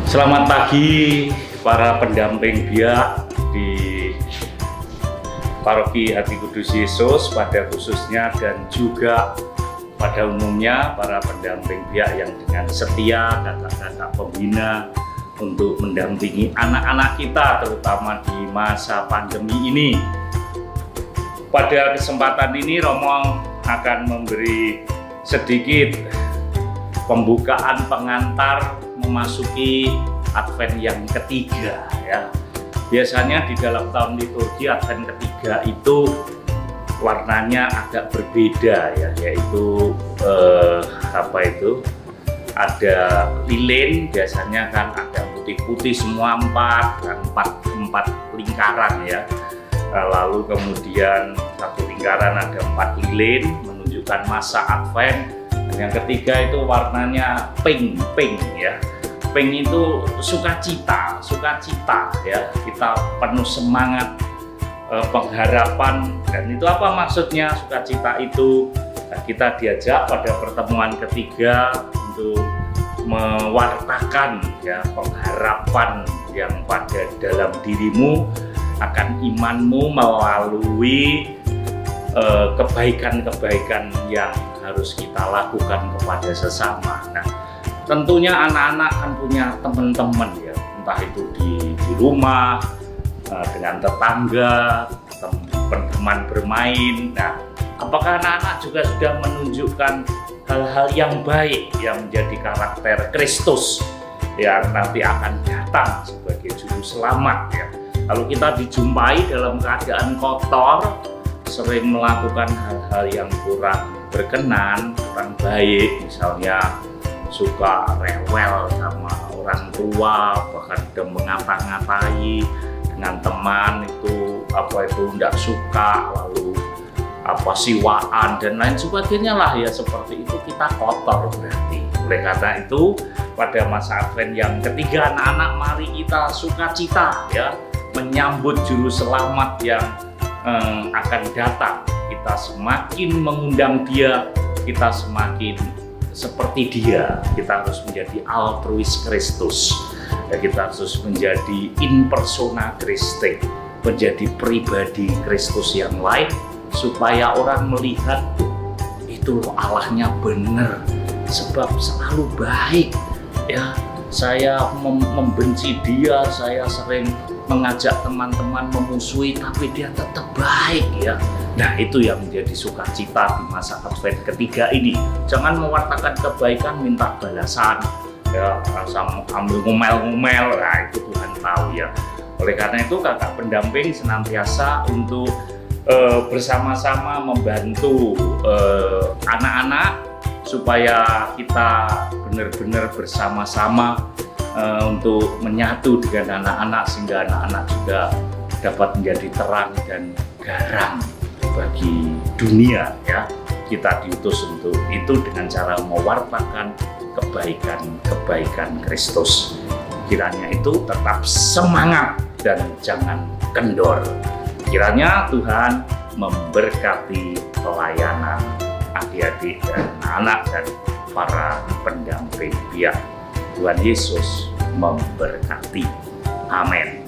Selamat pagi para pendamping biak di Paroki Hati Kudus Yesus pada khususnya, dan juga pada umumnya para pendamping biak yang dengan setia, kakak-kakak pembina untuk mendampingi anak-anak kita terutama di masa pandemi ini. Pada kesempatan ini Romo akan memberi sedikit pembukaan pengantar memasuki Advent yang ketiga ya. Biasanya di dalam tahun liturgi Advent ketiga itu warnanya agak berbeda ya, yaitu ada lilin, biasanya kan ada putih-putih semua empat lingkaran ya. Lalu kemudian satu lingkaran ada 4 lilin menunjukkan masa Advent. Dan yang ketiga itu warnanya pink ya. Pink itu sukacita ya. Kita penuh semangat, pengharapan, dan itu apa maksudnya sukacita itu? Nah, kita diajak pada pertemuan ketiga untuk mewartakan ya pengharapan yang pada dalam dirimu akan imanmu melalui kebaikan-kebaikan yang harus kita lakukan kepada sesama. Nah, tentunya anak-anak kan punya teman-teman ya, entah itu di rumah, dengan tetangga, teman bermain. Nah, apakah anak-anak juga sudah menunjukkan hal-hal yang baik yang menjadi karakter Kristus yang nanti akan datang sebagai juru selamat ya? Lalu kita dijumpai dalam keadaan kotor, sering melakukan hal-hal yang kurang berkenan, kurang baik, misalnya suka rewel sama orang tua, bahkan udah mengata-ngatai dengan teman itu tidak suka, lalu siwaan dan lain sebagainya lah ya, seperti itu kita kotor berarti. Oleh karena itu pada masa Advent yang ketiga anak-anak, mari kita sukacita ya menyambut juru selamat yang akan datang. Kita semakin mengundang dia, kita semakin seperti dia. Kita harus menjadi altruis Kristus ya, kita harus menjadi in persona Christi, menjadi pribadi Kristus yang lain, supaya orang melihat itu loh Allahnya benar, sebab selalu baik ya. Saya membenci dia, saya sering mengajak teman-teman memusuhi, tapi dia tetap baik ya. Nah, itu yang menjadi sukacita di masa Advent ketiga ini. Jangan mewartakan kebaikan minta balasan ya, ambil ngomel-ngomel, nah itu Tuhan tahu ya. Oleh karena itu kakak pendamping senantiasa untuk bersama-sama membantu anak-anak supaya kita benar-benar bersama-sama untuk menyatu dengan anak-anak, sehingga anak-anak juga dapat menjadi terang dan garam bagi dunia ya. Kita diutus untuk itu dengan cara mewartakan kebaikan Kristus. Kiranya itu tetap semangat dan jangan kendor. Kiranya Tuhan memberkati pelayanan adik-adik dan anak dan para pendamping biak. Tuhan Yesus memberkati. Amin.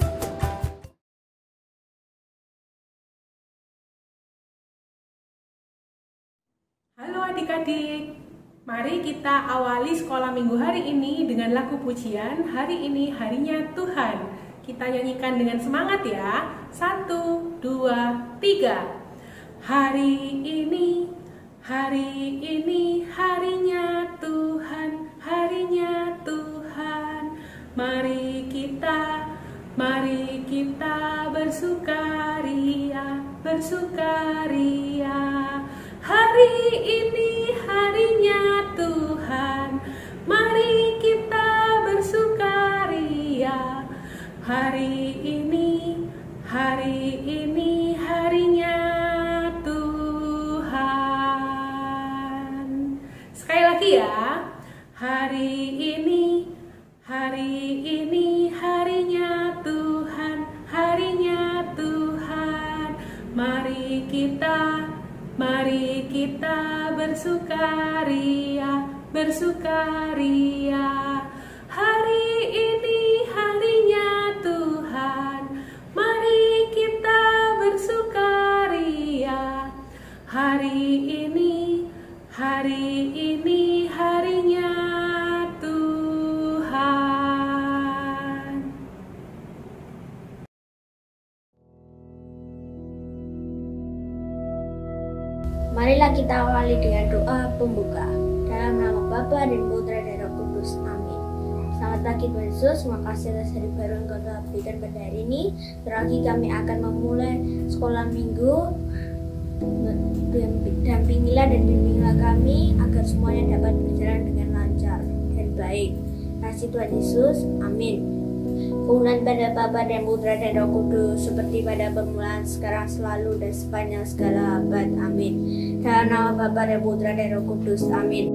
Halo adik-adik, mari kita awali sekolah minggu hari ini dengan lagu pujian Hari Ini Harinya Tuhan. Kita nyanyikan dengan semangat ya. 1, 2, 3. Hari ini harinya Tuhan, harinya Tuhan. Mari kita bersukaria. Hari ini harinya Tuhan, mari kita bersukaria. Hari ini harinya Tuhan. Sekali lagi ya. Hari ini harinya Tuhan, harinya Tuhan. Mari kita bersukaria. Hari ini hari ini harinya Tuhan. Marilah kita awali dengan doa pembuka. Dalam nama Bapa dan Putra dan Roh Kudus. Amin. Selamat pagi Tuhan Yesus, terima kasih atas hari baru yang Kau telah berikan pada hari ini. Berarti kami akan memulai sekolah minggu. Dampingilah dan bimbinglah kami agar semuanya dapat berjalan dengan lancar dan baik. Kasih Tuhan Yesus. Amin. Kemuliaan pada Bapa dan Putra dan Roh Kudus, seperti pada permulaan, sekarang, selalu, dan sepanjang segala abad. Amin. Dalam nama Bapa dan Putra dan Roh Kudus. Amin.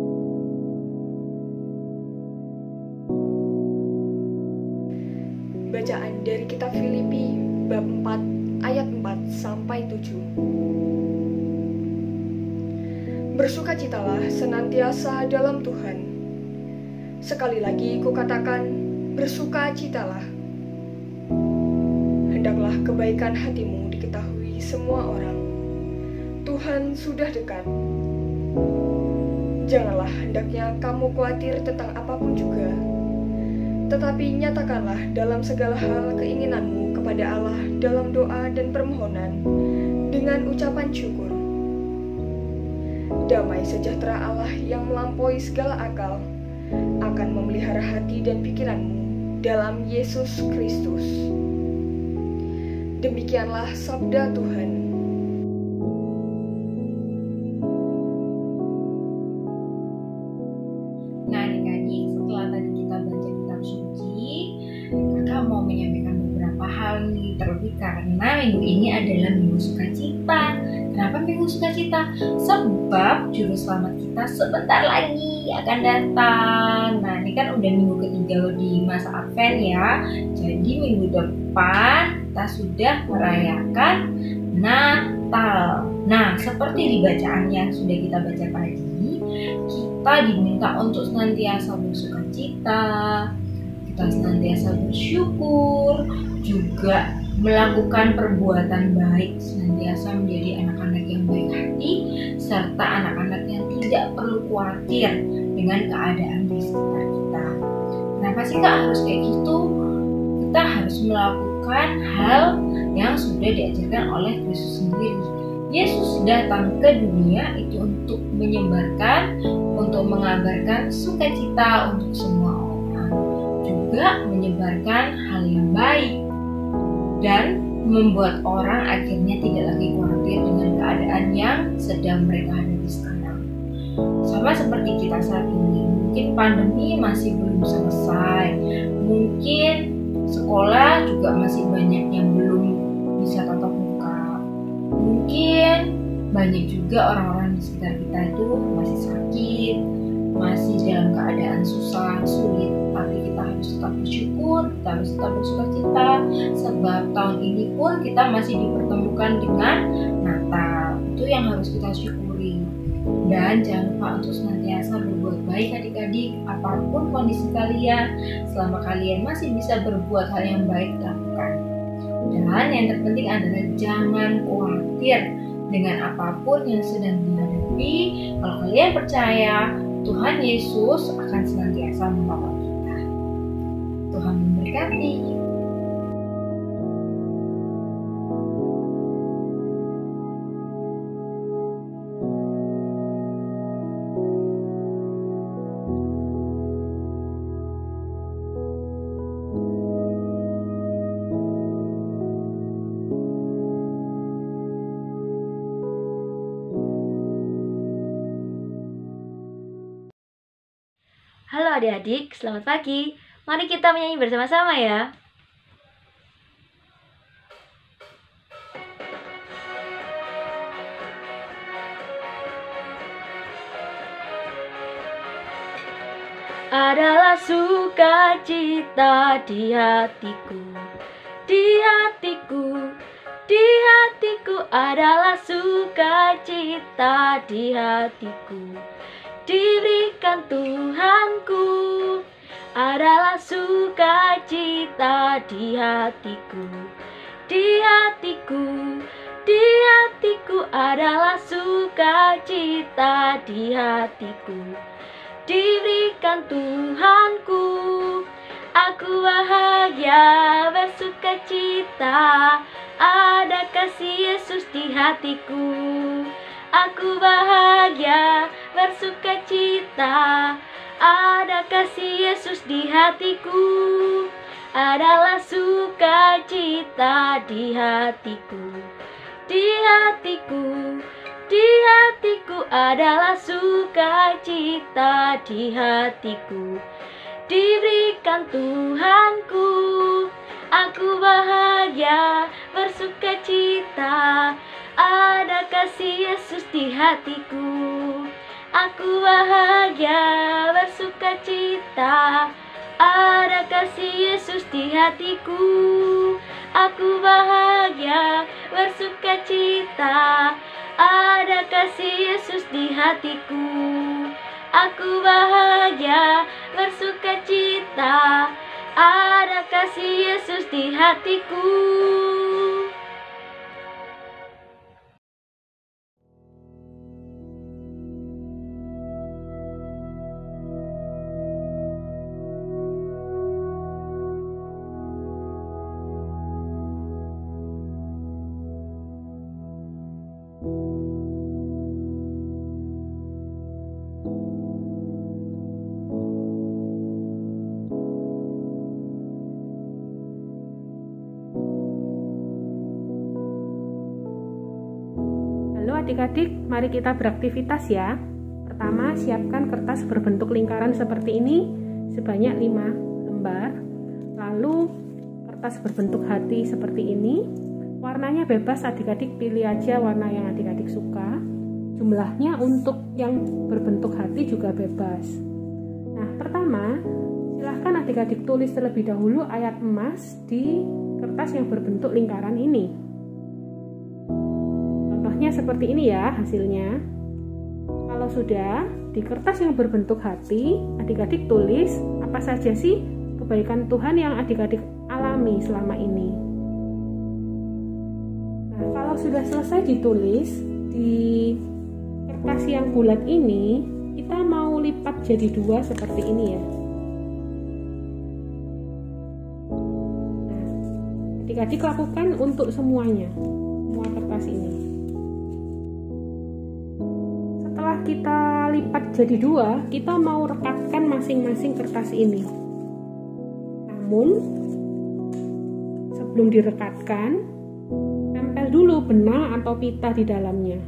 Bacaan dari kitab Filipi bab 4 ayat 4 sampai 7. Bersukacitalah senantiasa dalam Tuhan. Sekali lagi kukatakan, bersukacitalah. Hendaklah kebaikan hatimu diketahui semua orang. Tuhan sudah dekat. Janganlah hendaknya kamu khawatir tentang apapun juga, tetapi nyatakanlah dalam segala hal keinginanmu kepada Allah dalam doa dan permohonan dengan ucapan syukur. Damai sejahtera Allah yang melampaui segala akal akan memelihara hati dan pikiranmu dalam Yesus Kristus. Demikianlah sabda Tuhan. Nah adik-adik, setelah tadi kita baca kitab suci, kakak mau menyampaikan beberapa hal nih, terlebih karena minggu ini adalah minggu sukacita. Kenapa minggu sukacita? Sebab juru selamat kita sebentar lagi akan datang. Nah ini kan udah minggu ketiga di masa Advent ya. Jadi minggu depan kita sudah merayakan Natal. Nah seperti di bacaan yang sudah kita baca tadi, kita diminta untuk senantiasa bersukacita, kita senantiasa bersyukur, juga melakukan perbuatan baik, senantiasa menjadi anak-anak yang baik hati, serta anak-anak yang tidak perlu khawatir dengan keadaan di sekitar kita. Kenapa sih Kak harus kayak gitu? Kita harus melakukan hal yang sudah diajarkan oleh Yesus sendiri. Yesus datang ke dunia itu untuk menyebarkan, untuk mengabarkan sukacita untuk semua orang, juga menyebarkan hal yang baik dan membuat orang akhirnya tidak lagi khawatir dengan keadaan yang sedang mereka hadapi sekarang. Sama seperti kita saat ini, mungkin pandemi masih belum selesai, mungkin sekolah juga masih banyak yang belum bisa tatap muka, mungkin banyak juga orang-orang di sekitar kita itu masih sakit, masih dalam keadaan susah, sulit, tapi kita harus tetap bersyukur, kita harus tetap bersukacita, sebab tahun ini pun kita masih dipertemukan dengan Natal. Itu yang harus kita syukuri. Dan jangan lupa untuk senantiasa berbuat baik adik-adik, apapun kondisi kalian, selama kalian masih bisa berbuat hal yang baik, lakukan. Dan yang terpenting adalah jangan khawatir dengan apapun yang sedang dihadapi. Kalau kalian percaya, Tuhan Yesus akan senantiasa menolong kita. Tuhan memberkati. Halo adik-adik, selamat pagi. Mari kita menyanyi bersama-sama ya. Adalah sukacita di hatiku, di hatiku, di hatiku adalah sukacita di hatiku. Diberikan Tuhanku adalah sukacita di hatiku, di hatiku, di hatiku adalah sukacita sukacita di hatiku. Diberikan Tuhanku, aku bahagia bersukacita, ada kasih Yesus di hatiku. Aku bahagia bersukacita, ada kasih Yesus di hatiku. Adalah sukacita di hatiku. Di hatiku, di hatiku adalah sukacita di hatiku. Diberikan Tuhanku, aku bahagia bersukacita, ada kasih Yesus di hatiku. Aku bahagia bersukacita, ada kasih Yesus di hatiku. Aku bahagia bersukacita, ada kasih Yesus di hatiku. Aku bahagia bersukacita, ada kasih Yesus di hatiku. Halo adik-adik, mari kita beraktivitas ya. Pertama, siapkan kertas berbentuk lingkaran seperti ini sebanyak 5 lembar. Lalu kertas berbentuk hati seperti ini. Warnanya bebas, adik-adik pilih aja warna yang adik-adik suka. Jumlahnya untuk yang berbentuk hati juga bebas. Nah, pertama, silahkan adik-adik tulis terlebih dahulu ayat emas di kertas yang berbentuk lingkaran ini. Contohnya seperti ini ya hasilnya. Kalau sudah, di kertas yang berbentuk hati, adik-adik tulis apa saja sih kebaikan Tuhan yang adik-adik alami selama ini. Nah, kalau sudah selesai ditulis di kertas yang bulat ini, kita mau lipat jadi 2 seperti ini ya. Nah, adik-adik lakukan untuk semuanya, semua kertas ini. Setelah kita lipat jadi 2, kita mau rekatkan masing-masing kertas ini. Namun, sebelum direkatkan, tempel dulu benang atau pita di dalamnya.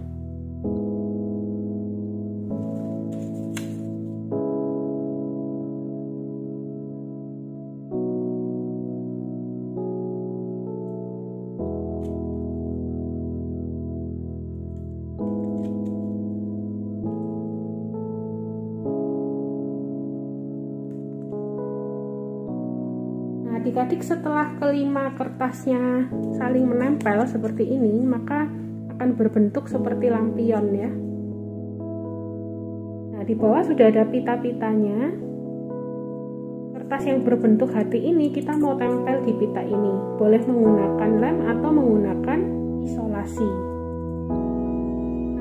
Adik-adik setelah kelima kertasnya saling menempel seperti ini, maka akan berbentuk seperti lampion ya. Nah, di bawah sudah ada pita-pitanya. Kertas yang berbentuk hati ini kita mau tempel di pita ini. Boleh menggunakan lem atau menggunakan isolasi.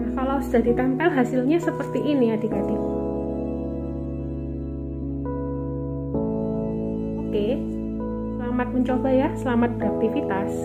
Nah, kalau sudah ditempel hasilnya seperti ini adik-adik. Oke. Selamat mencoba ya, selamat beraktivitas.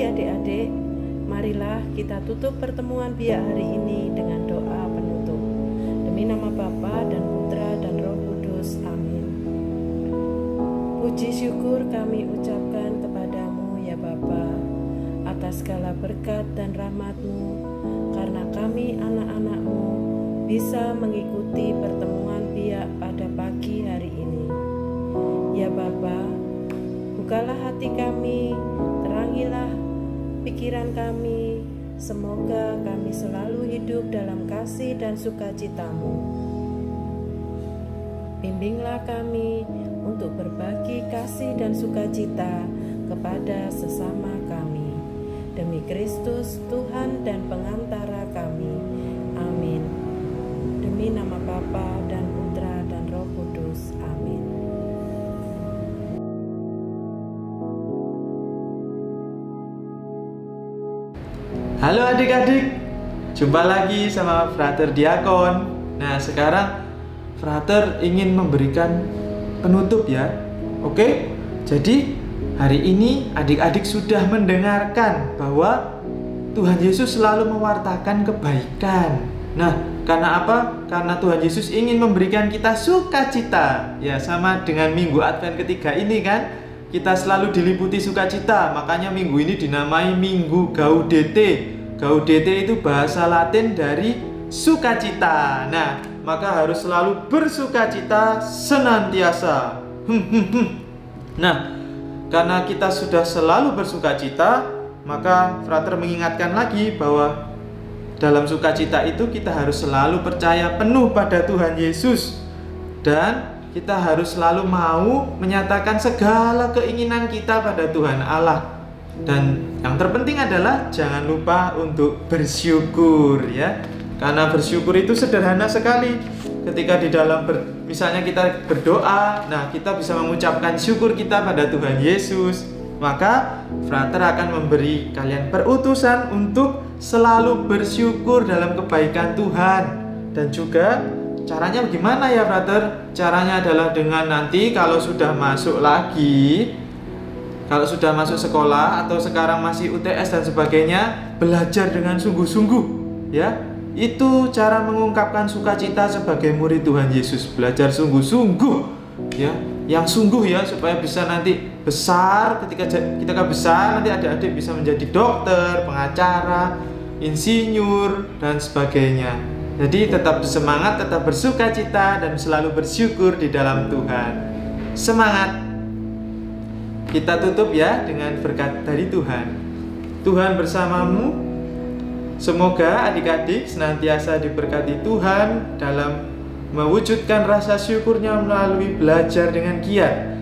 adik-adik, marilah kita tutup pertemuan biak hari ini dengan doa penutup. Demi nama Bapa dan Putra dan Roh Kudus. Amin. Puji syukur kami ucapkan kepadamu ya Bapa, atas segala berkat dan rahmat-Mu, karena kami anak-anak-Mu bisa mengikuti pertemuan biak pada pagi hari ini. Ya Bapa, bukalah hati kami, terangilah pikiran kami, semoga kami selalu hidup dalam kasih dan sukacita-Mu. Bimbinglah kami untuk berbagi kasih dan sukacita kepada sesama kami. Demi Kristus, Tuhan dan pengantara kami. Amin. Demi nama Bapa dan Putra dan Roh Kudus. Amin. Halo adik-adik, jumpa lagi sama Frater Diakon. Nah, sekarang Frater ingin memberikan penutup ya. Oke, jadi hari ini adik-adik sudah mendengarkan bahwa Tuhan Yesus selalu mewartakan kebaikan. Nah, karena apa? Karena Tuhan Yesus ingin memberikan kita sukacita. Ya, sama dengan minggu Advent ketiga ini kan, kita selalu diliputi sukacita. Makanya minggu ini dinamai Minggu Gaudete. Gaudete itu bahasa Latin dari sukacita. Nah, maka harus selalu bersukacita senantiasa. Nah, karena kita sudah selalu bersukacita, maka Frater mengingatkan lagi bahwa dalam sukacita itu kita harus selalu percaya penuh pada Tuhan Yesus, dan kita harus selalu mau menyatakan segala keinginan kita pada Tuhan Allah. Dan yang terpenting adalah jangan lupa untuk bersyukur ya. Karena bersyukur itu sederhana sekali. Ketika di dalam misalnya kita berdoa, nah kita bisa mengucapkan syukur kita pada Tuhan Yesus, maka Frater akan memberi kalian perutusan untuk selalu bersyukur dalam kebaikan Tuhan. Dan juga caranya bagaimana ya Frater? Caranya adalah dengan nanti kalau sudah masuk lagi, kalau sudah masuk sekolah atau sekarang masih UTS dan sebagainya, belajar dengan sungguh-sungguh ya. Itu cara mengungkapkan sukacita sebagai murid Tuhan Yesus. Belajar sungguh-sungguh ya, yang sungguh ya, supaya bisa nanti besar. Ketika besar nanti adik-adik bisa menjadi dokter, pengacara, insinyur dan sebagainya. Jadi tetap semangat, tetap bersukacita dan selalu bersyukur di dalam Tuhan. Semangat. Kita tutup ya dengan berkat dari Tuhan. Tuhan bersamamu. Semoga adik-adik senantiasa diberkati Tuhan dalam mewujudkan rasa syukurnya melalui belajar dengan giat.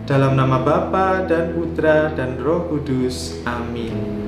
Dalam nama Bapa dan Putra dan Roh Kudus. Amin.